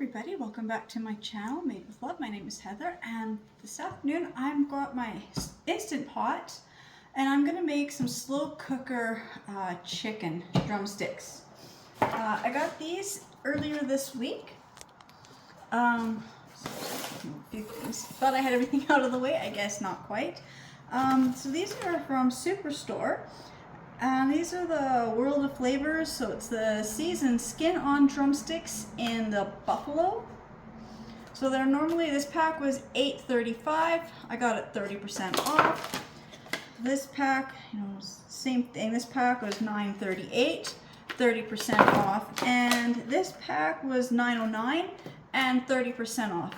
everybody, welcome back to my channel, Made with Love. My name is Heather, and this afternoon I've got my Instant Pot and I'm going to make some slow cooker chicken drumsticks. I got these earlier this week. Thought I had everything out of the way, I guess not quite. So these are from Superstore. And these are the World of Flavors, so it's the seasoned skin-on drumsticks in the buffalo. So they're normally, this pack was $8.35. I got it 30% off. This pack, same thing. This pack was $9.38, 30% off. And this pack was $9.09 and 30% off.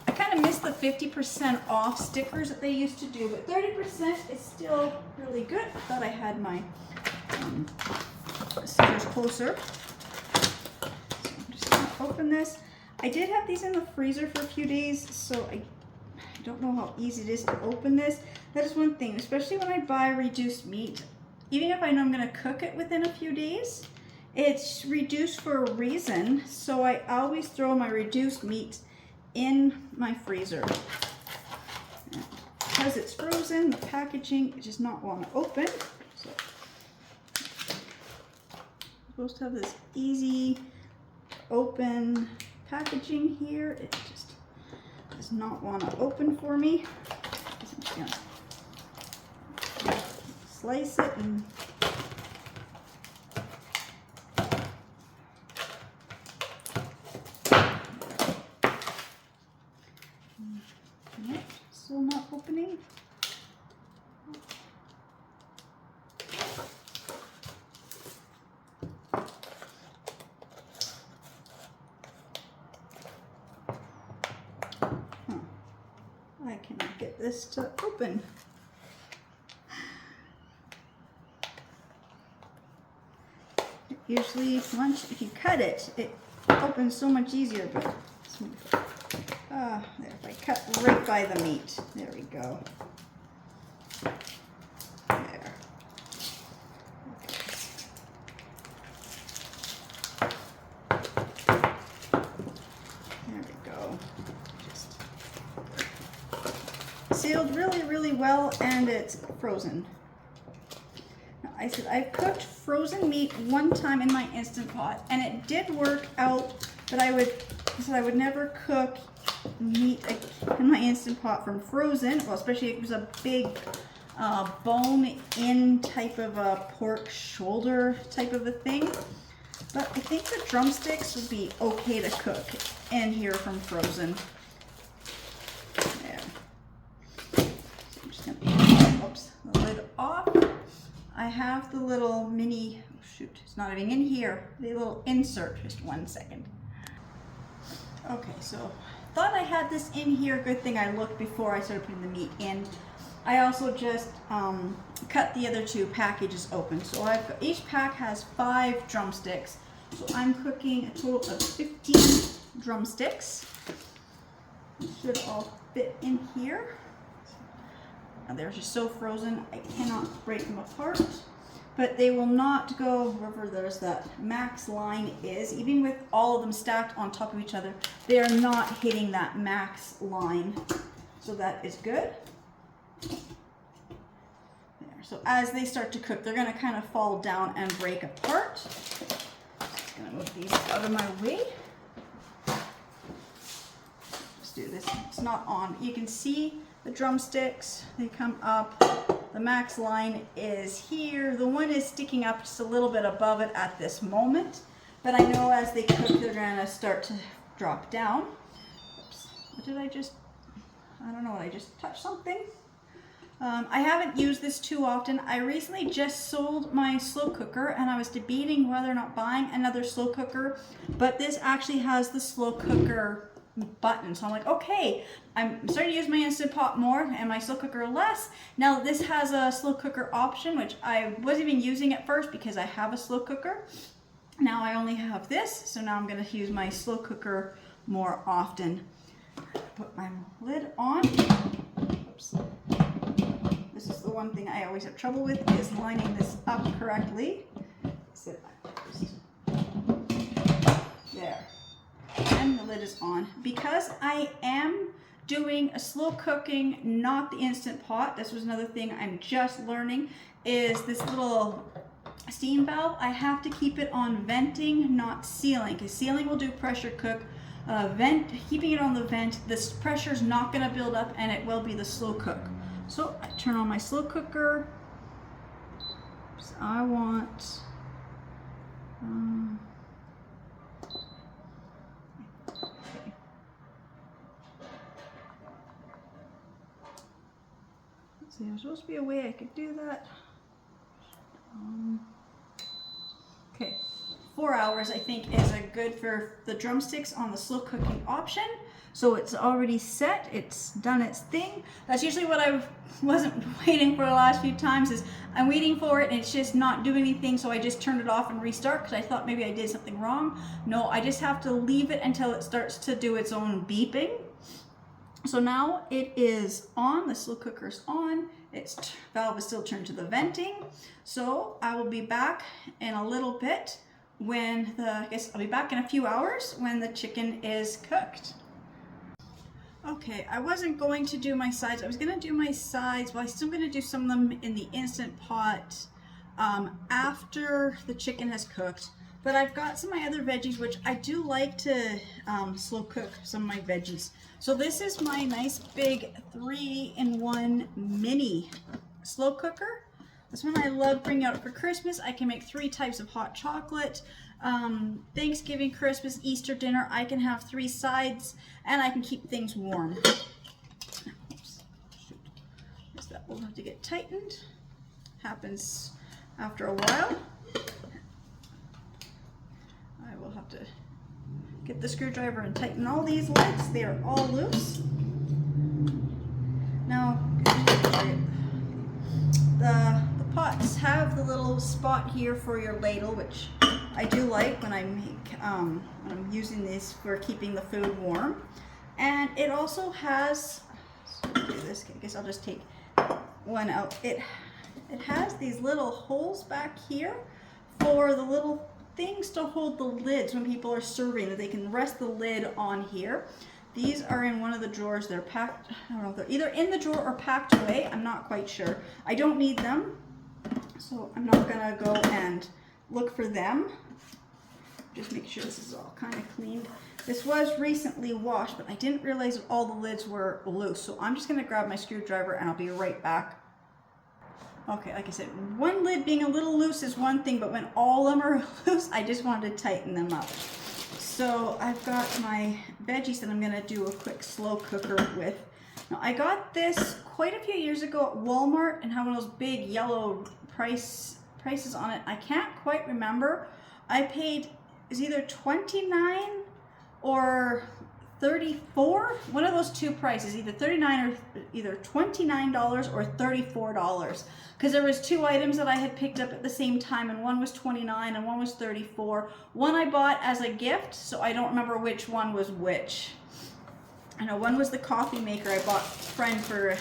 I kind of missed the 50% off stickers that they used to do, but 30% is still really good. I thought I had my scissors closer. So I'm just going to open this. I did have these in the freezer for a few days, so I don't know how easy it is to open this. That is one thing, especially when I buy reduced meat. Even if I know I'm going to cook it within a few days, it's reduced for a reason, so I always throw my reduced meat in my freezer. Because it's frozen, the packaging does not want to open. So I'm supposed to have this easy open packaging here. It just does not want to open for me. I'm just gonna slice it and still not opening. I cannot get this to open. Usually once if you cut it, it opens so much easier, but there, if I cut right by the meat, there we go. There. Okay. There we go. Just sealed really, really well, and it's frozen. Now, I said I've cooked frozen meat one time in my Instant Pot, and it did work out, but I would never cook meat in my Instant Pot from frozen, well, especially if it was a big bone-in type of a pork shoulder type of a thing. But I think the drumsticks would be okay to cook in here from frozen. There. So I'm just going to oops, the lid off. I have the little mini, oh shoot, it's not even in here, the little insert, just one second. Okay, so thought I had this in here. Good thing I looked before I started putting the meat in. I also just cut the other two packages open. So each pack has 5 drumsticks. So I'm cooking a total of 15 drumsticks. It should all fit in here. Now they're just so frozen, I cannot break them apart. But they will not go wherever there's that max line is. Even with all of them stacked on top of each other, they are not hitting that max line. So that is good. There. So as they start to cook, they're going to kind of fall down and break apart. Just going to move these out of my way. Just do this. It's not on. You can see the drumsticks. They come up. The max line is here. The one is sticking up just a little bit above it at this moment, but I know as they cook, they're gonna start to drop down. Oops, what did I just, I don't know, I just touched something. I haven't used this too often. I recently just sold my slow cooker and I was debating whether or not buying another slow cooker, but this actually has the slow cooker button. So I'm like, okay, I'm starting to use my Instant Pot more and my slow cooker less. Now this has a slow cooker option, which I wasn't even using at first because I have a slow cooker. Now I only have this, so now I'm going to use my slow cooker more often. Put my lid on. Oops. This is the one thing I always have trouble with, is lining this up correctly. There. And the lid lid is on. Because I am doing a slow cooking, not the Instant Pot, this was another thing I'm just learning, is this little steam valve. I have to keep it on venting, not sealing, because sealing will do pressure cook. Keeping it on the vent, this pressure is not going to build up and it will be the slow cook. So I turn on my slow cooker. So I want okay. Let's see, there's supposed to be a way I could do that. Okay. 4 hours I think is a good for the drumsticks on the slow cooking option. So it's already set, it's done its thing. That's usually what I wasn't waiting for the last few times, is I'm waiting for it and it's just not doing anything, so I just turned it off and restart because I thought maybe I did something wrong. No, I just have to leave it until it starts to do its own beeping. So now it is on, the slow cooker's on, its valve is still turned to the venting. So I will be back in a little bit when I guess I'll be back in a few hours when the chicken is cooked. Okay, I wasn't going to do my sides. I was going to do my sides, but I'm still going to do some of them in the Instant Pot after the chicken has cooked. But I've got some of my other veggies, which I do like to slow cook some of my veggies. So this is my nice big 3-in-1 mini slow cooker. This one I love bringing out for Christmas. I can make 3 types of hot chocolate. Thanksgiving, Christmas, Easter dinner. I can have 3 sides and I can keep things warm. Oops, shoot. Guess that will have to get tightened. Happens after a while. I will have to get the screwdriver and tighten all these lids. They are all loose. Now, the pots have the little spot here for your ladle, which I do like when I make when I'm using this for keeping the food warm. And it also has, so do this, I guess I'll just take one out. It has these little holes back here for the little things to hold the lids when people are serving, that they can rest the lid on here. These are in one of the drawers. They're packed, I don't know if they're either in the drawer or packed away. I'm not quite sure. I don't need them, so I'm not gonna go and look for them. Just make sure this is all kind of cleaned. This was recently washed, but I didn't realize that all the lids were loose. So I'm just gonna grab my screwdriver and I'll be right back. Okay, like I said, one lid being a little loose is one thing, but when all of them are loose, I just wanted to tighten them up. So I've got my veggies that I'm gonna do a quick slow cooker with. Now I got this quite a few years ago at Walmart and had one of those big yellow prices on it. I can't quite remember. I paid, it's either $29 or $34, one of those two prices, either $39 or either $29 or $34, because there was 2 items that I had picked up at the same time, and one was $29 and one was $34. One I bought as a gift, so I don't remember which one was which. I know one was the coffee maker I bought a friend for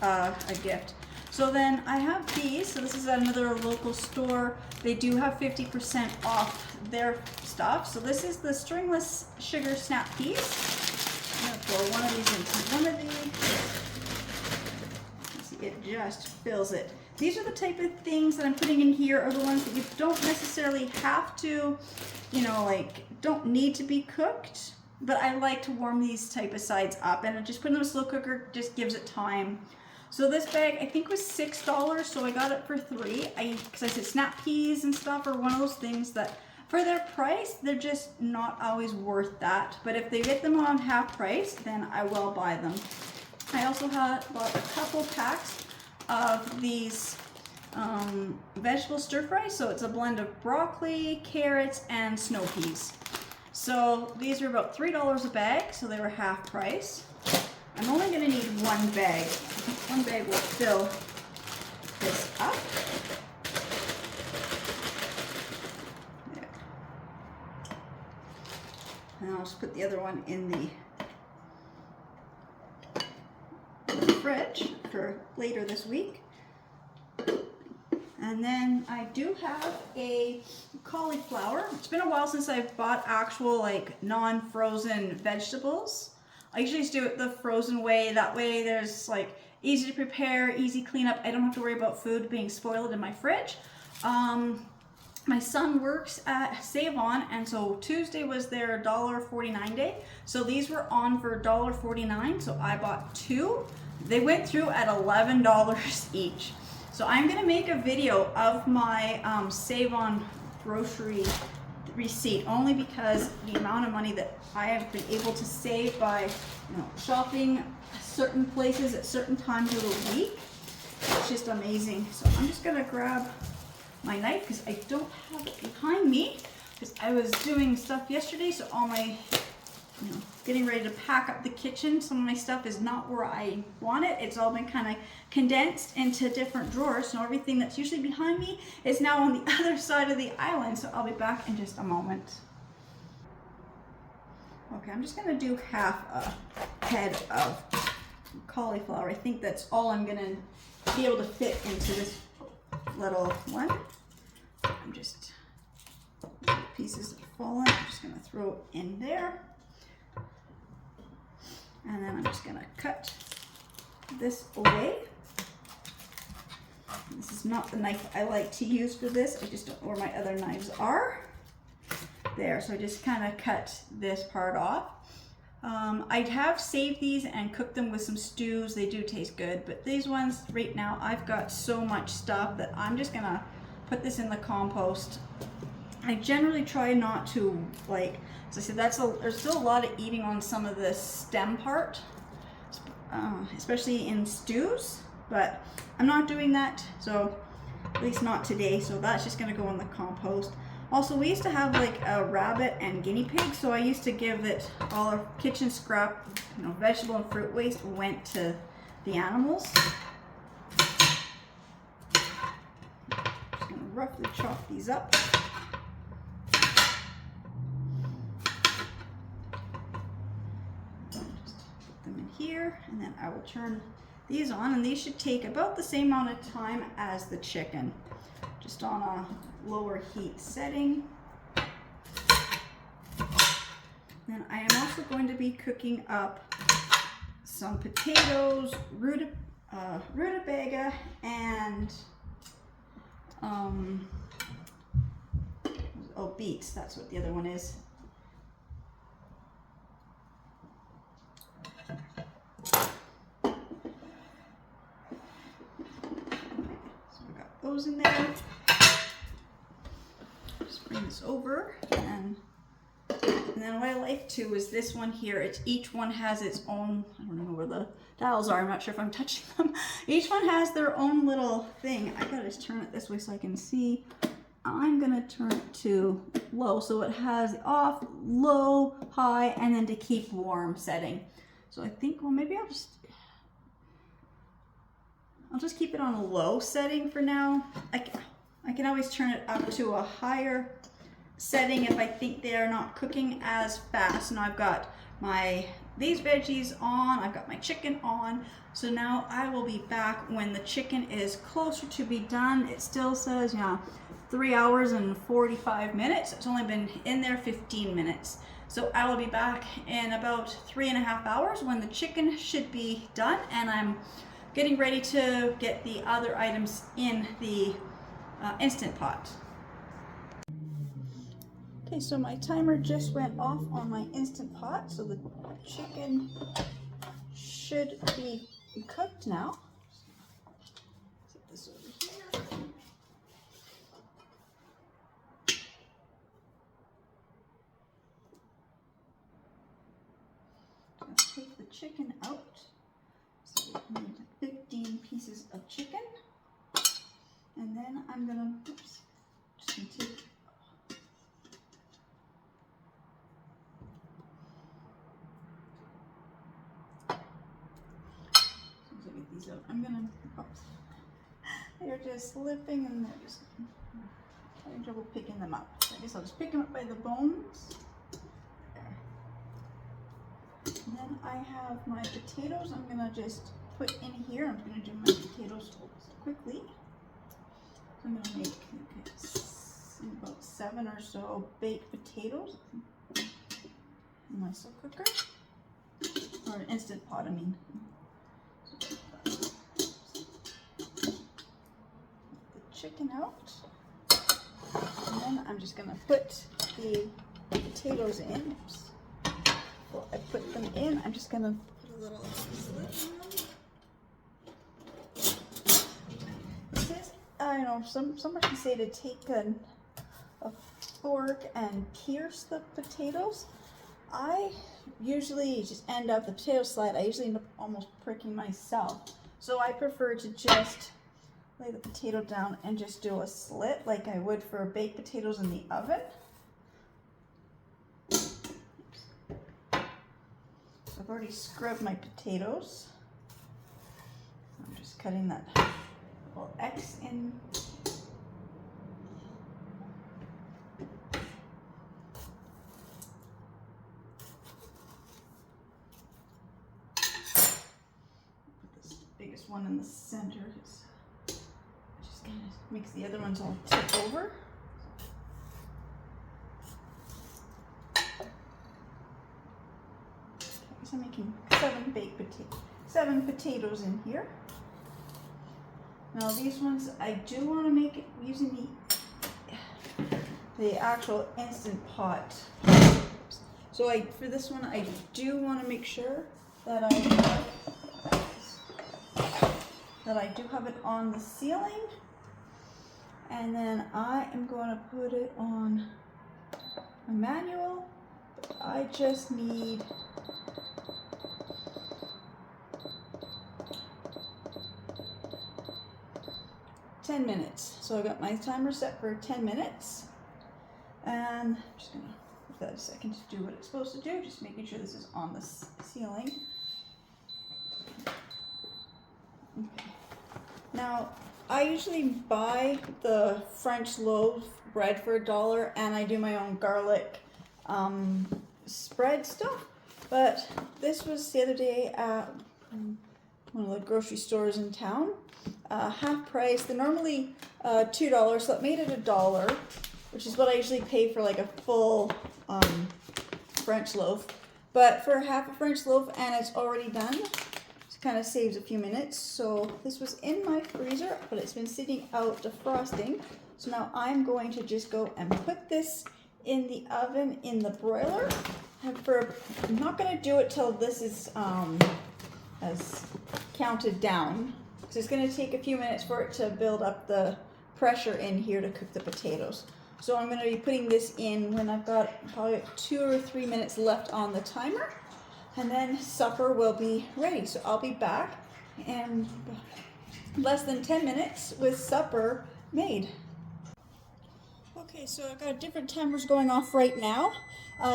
a gift. So then I have these. So this is at another local store. They do have 50% off their stuff. So this is the stringless sugar snap peas. I'm gonna throw one of these into one of these. See, it just fills it. These are the type of things that I'm putting in here are the ones that you don't necessarily have to, you know, like don't need to be cooked. But I like to warm these type of sides up, and just putting them in a slow cooker just gives it time. So this bag I think was $6, so I got it for $3. Because I said snap peas and stuff are one of those things that for their price they're just not always worth that. But if they get them on half price, then I will buy them. I also bought a couple packs of these vegetable stir fries. So it's a blend of broccoli, carrots, and snow peas. So these are about $3 a bag, so they were half price. I'm only going to need one bag. One bag will fill this up. There. And I'll just put the other one in the fridge for later this week. And then I do have a cauliflower. It's been a while since I've bought actual like non-frozen vegetables. I usually just do it the frozen way. That way there's like easy to prepare, easy cleanup. I don't have to worry about food being spoiled in my fridge. My son works at Save On, and so Tuesday was their $1.49 day. So these were on for $1.49, so I bought 2. They went through at $11 each. So I'm gonna make a video of my Save On grocery receipt, only because the amount of money that I have been able to save by shopping certain places at certain times of the week. It's just amazing. So I'm just gonna grab my knife because I don't have it behind me because I was doing stuff yesterday, so all my getting ready to pack up the kitchen, some of my stuff is not where I want it. It's all been kind of condensed into different drawers, so everything that's usually behind me is now on the other side of the island. So I'll be back in just a moment. Okay, I'm just gonna do half a head of cauliflower. I think that's all I'm gonna be able to fit into this little one. I'm just, pieces have fallen, I'm just gonna throw it in there. And then I'm just gonna cut this away. This is not the knife I like to use for this. I just don't know where my other knives are. There, so I just kind of cut this part off. I have saved these and cooked them with some stews. They do taste good, but these ones right now, I've got so much stuff that I'm just gonna put this in the compost. I generally try not to, like, as I said, there's still a lot of eating on some of the stem part, especially in stews, but I'm not doing that, so at least not today. So that's just gonna go in the compost. Also, we used to have like a rabbit and guinea pig, so I used to give it all our kitchen scrap, vegetable and fruit waste went to the animals. Just gonna roughly chop these up. Them in here, and then I will turn these on, and these should take about the same amount of time as the chicken, just on a lower heat setting. Then I am also going to be cooking up some potatoes, rutabaga, and beets. That's what the other one is. Those in there. Just bring this over, and then what I like too is this one here. Each one has its own, I don't know where the dials are, I'm not sure if I'm touching them. Each one has their own little thing. I gotta just turn it this way so I can see. I'm gonna turn it to low, so it has off, low, high, and then to keep warm setting. So I think, well, maybe I'll just keep it on a low setting for now. I can always turn it up to a higher setting if I think they're not cooking as fast. Now I've got these veggies on, I've got my chicken on. So now I will be back when the chicken is closer to be done. It still says, 3 hours and 45 minutes. It's only been in there 15 minutes. So I will be back in about 3.5 hours when the chicken should be done, and I'm getting ready to get the other items in the Instant Pot. Okay, so my timer just went off on my Instant Pot, so the chicken should be cooked now. Set this over here. Let's take the chicken out. So we need 15 pieces of chicken. And then I'm gonna, just gonna take, as I get these out, I'm gonna, they're just slipping and they're just having trouble picking them up. So I guess I'll just pick them up by the bones. There. And then I have my potatoes. I'm gonna just put in here. I'm gonna do my potatoes quickly. I'm going to make, and about 7 or so baked potatoes in my slow cooker, or an Instant Pot, I mean. The chicken out, and then I'm just gonna put the potatoes in. Oops. Well, I put them in. I'm just gonna put a little slit in them. I know somebody say to take a fork and pierce the potatoes. I usually just end up the potato slide. I usually end up almost pricking myself. So I prefer to just lay the potato down and just do a slit like I would for baked potatoes in the oven. So I've already scrubbed my potatoes. I'm just cutting that little X in. Put this biggest one in the center. It just kind of makes the other ones all tip over. So I'm making 7 potatoes in here. Now these ones I do want to make it using the actual Instant Pot. So for this one I do want to make sure that I do have it on the ceiling, and then I am going to put it on a manual. I just need $10 minutes. So I got my timer set for 10 minutes, and I'm just gonna give that a second to do what it's supposed to do, just making sure this is on the ceiling. Okay. Now, I usually buy the French loaf bread for $1, and I do my own garlic spread stuff, but this was the other day at one of the grocery stores in town. Half price. They're normally $2, so it made it $1, which is what I usually pay for like a full French loaf. But for half a French loaf, and it's already done, it kind of saves a few minutes. So this was in my freezer, but it's been sitting out defrosting. So now I'm going to just go and put this in the oven in the broiler. I'm not going to do it till this is as counted down. So it's going to take a few minutes for it to build up the pressure in here to cook the potatoes. So I'm going to be putting this in when I've got probably 2 or 3 minutes left on the timer, and then supper will be ready. So I'll be back in less than 10 minutes with supper made. Okay, so I've got different timers going off right now.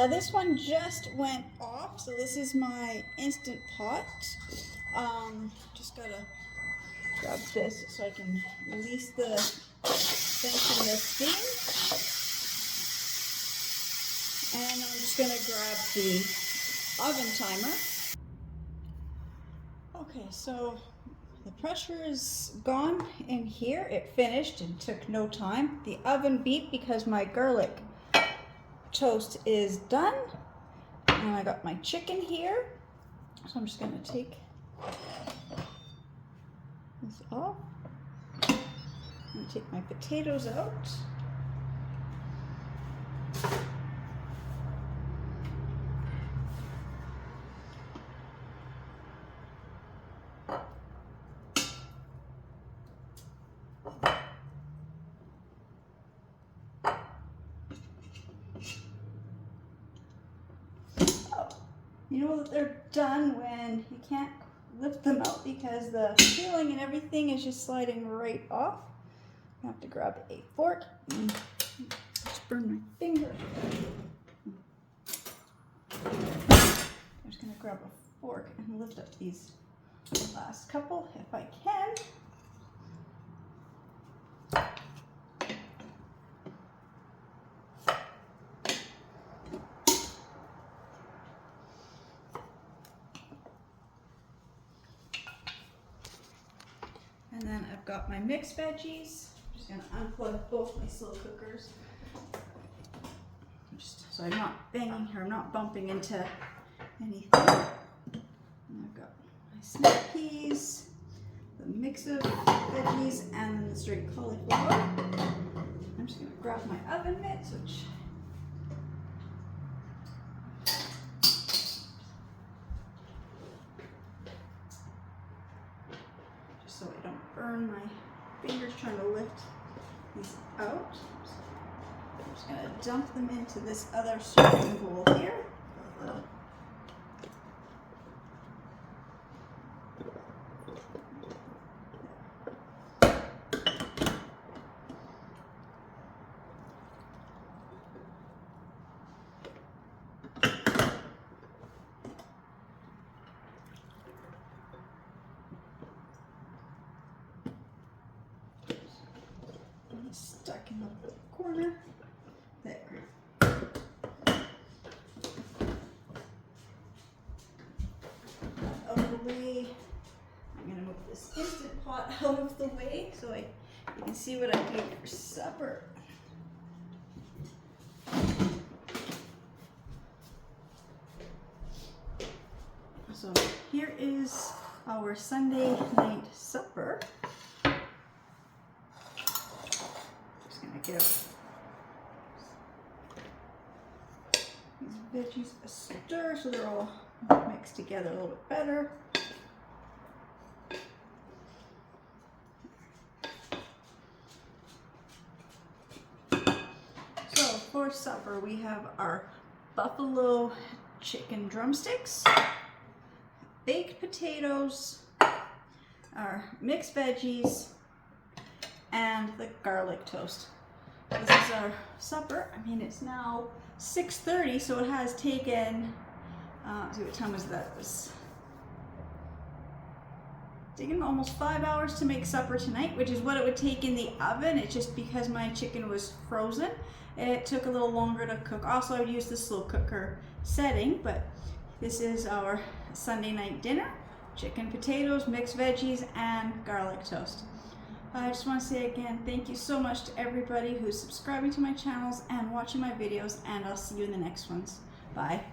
This one just went off, so this is my Instant Pot. Just gotta grab this so I can release the vent in the steam. And I'm just gonna grab the oven timer. Okay, so the pressure is gone in here. It finished and took no time. The oven beeped because my garlic toast is done. And I got my chicken here. So I'm just gonna take this off. I'm gonna take my potatoes out. You know that they're done when you can't lift them out because the sealing and everything is just sliding right off. I have to grab a fork and just burn my finger. I'm just going to grab a fork and lift up these last couple if I can. And then I've got my mixed veggies. I'm just going to unplug both my slow cookers. so I'm not banging or I'm not bumping into anything. And I've got my snap peas, the mix of veggies, and the straight cauliflower. I'm just going to grab my oven mitts, which just so I don't burn my fingers trying to lift these out. I'm just going to dump them into this other serving bowl here. Stuck in the corner. There. Out of the way. I'm going to move this Instant Pot out of the way so you can see what I made for supper. So here is our Sunday night supper. Give these veggies a stir so they're all mixed together a little bit better. So for supper we have our buffalo chicken drumsticks, baked potatoes, our mixed veggies, and the garlic toast. This is our supper. I mean, it's now 6:30, so it has taken, see what time was that? It was taken almost 5 hours to make supper tonight, which is what it would take in the oven. It's just because my chicken was frozen. It took a little longer to cook. Also, I would use the slow cooker setting, but this is our Sunday night dinner. Chicken, potatoes, mixed veggies, and garlic toast. I just want to say again, thank you so much to everybody who's subscribing to my channels and watching my videos, and I'll see you in the next ones. Bye.